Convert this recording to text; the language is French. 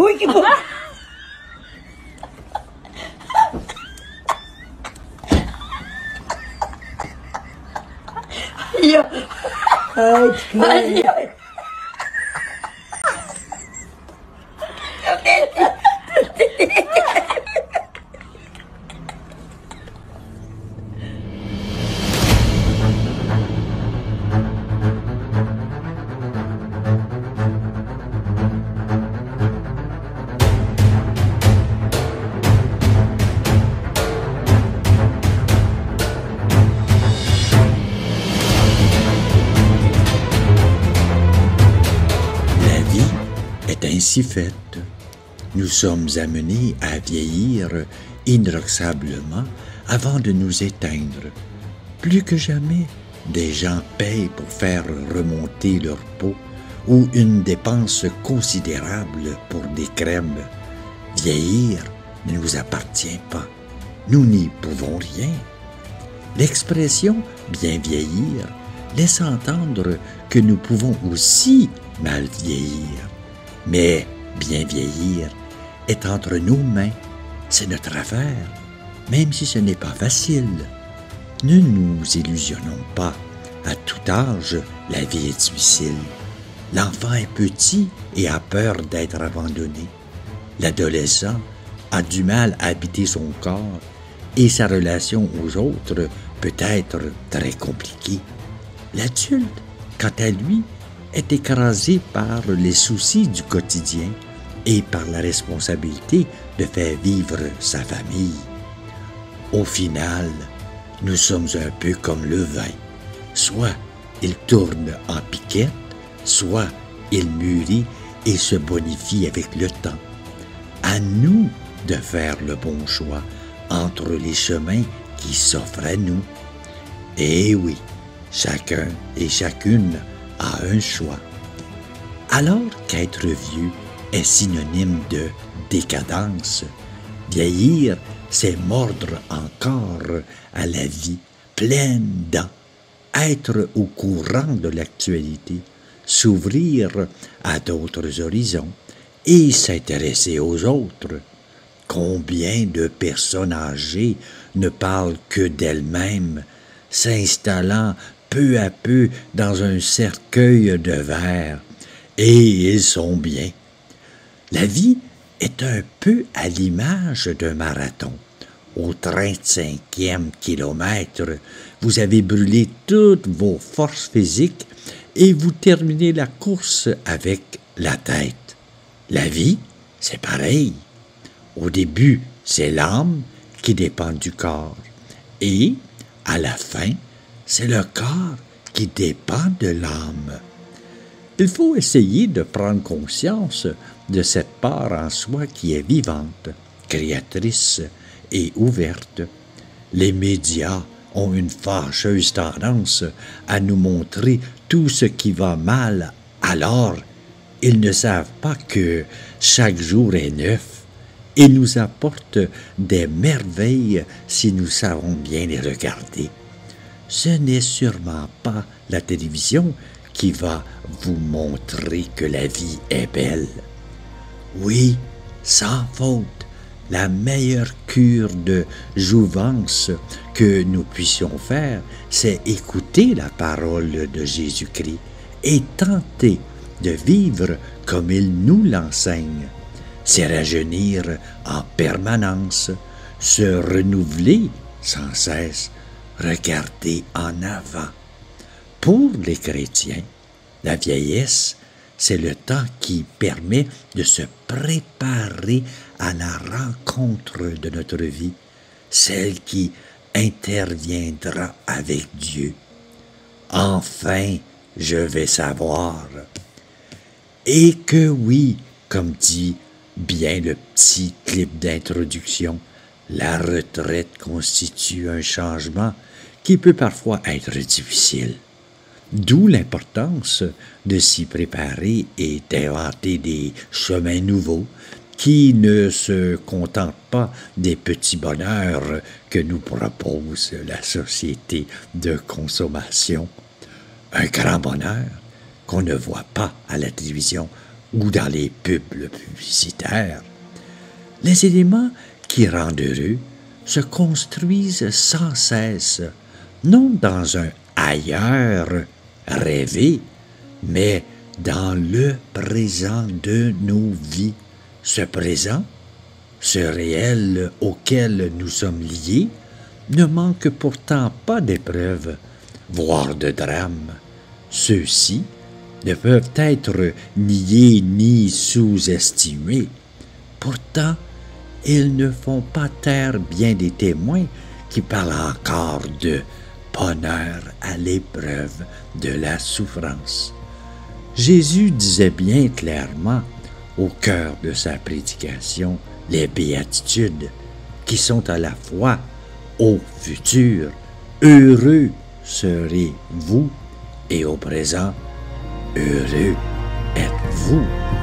Oui, qui va. Aïe, aïe. Ainsi faite, nous sommes amenés à vieillir inexorablement avant de nous éteindre. Plus que jamais, des gens payent pour faire remonter leur peau ou une dépense considérable pour des crèmes. Vieillir ne nous appartient pas. Nous n'y pouvons rien. L'expression « bien vieillir » laisse entendre que nous pouvons aussi mal vieillir. Mais bien vieillir est entre nos mains, c'est notre affaire, même si ce n'est pas facile. Ne nous illusionnons pas, à tout âge, la vie est difficile. L'enfant est petit et a peur d'être abandonné. L'adolescent a du mal à habiter son corps et sa relation aux autres peut être très compliquée. L'adulte, quant à lui, est écrasé par les soucis du quotidien et par la responsabilité de faire vivre sa famille. Au final, nous sommes un peu comme le vin. Soit il tourne en piquette, soit il mûrit et se bonifie avec le temps. À nous de faire le bon choix entre les chemins qui s'offrent à nous. Et oui, chacun et chacune a un choix. Alors qu'être vieux est synonyme de décadence, vieillir, c'est mordre encore à la vie pleine dents, être au courant de l'actualité, s'ouvrir à d'autres horizons et s'intéresser aux autres. Combien de personnes âgées ne parlent que d'elles-mêmes, s'installant peu à peu dans un cercueil de verre, et ils sont bien. La vie est un peu à l'image d'un marathon. Au 35e kilomètre, vous avez brûlé toutes vos forces physiques et vous terminez la course avec la tête. La vie, c'est pareil. Au début, c'est l'âme qui dépend du corps, et à la fin, c'est le corps qui dépend de l'âme. Il faut essayer de prendre conscience de cette part en soi qui est vivante, créatrice et ouverte. Les médias ont une fâcheuse tendance à nous montrer tout ce qui va mal, alors ils ne savent pas que chaque jour est neuf et nous apporte des merveilles si nous savons bien les regarder. Ce n'est sûrement pas la télévision qui va vous montrer que la vie est belle. Oui, sans faute, la meilleure cure de jouvence que nous puissions faire, c'est écouter la parole de Jésus-Christ et tenter de vivre comme il nous l'enseigne. C'est rajeunir en permanence, se renouveler sans cesse, regarder en avant. Pour les chrétiens, la vieillesse, c'est le temps qui permet de se préparer à la rencontre de notre vie, celle qui interviendra avec Dieu. Enfin, je vais savoir. Et que oui, comme dit bien le petit clip d'introduction, la retraite constitue un changement qui peut parfois être difficile. D'où l'importance de s'y préparer et d'inventer des chemins nouveaux qui ne se contentent pas des petits bonheurs que nous propose la société de consommation. Un grand bonheur qu'on ne voit pas à la télévision ou dans les pubs publicitaires. Les éléments qui rendent heureux se construisent sans cesse, non dans un ailleurs rêvé, mais dans le présent de nos vies. Ce présent, ce réel auquel nous sommes liés, ne manque pourtant pas d'épreuves, voire de drames. Ceux-ci ne peuvent être niés ni sous-estimés. Pourtant, ils ne font pas taire bien des témoins qui parlent encore de bonheur à l'épreuve de la souffrance. Jésus disait bien clairement, au cœur de sa prédication, les béatitudes, qui sont à la fois au futur, heureux serez-vous, et au présent, heureux êtes-vous.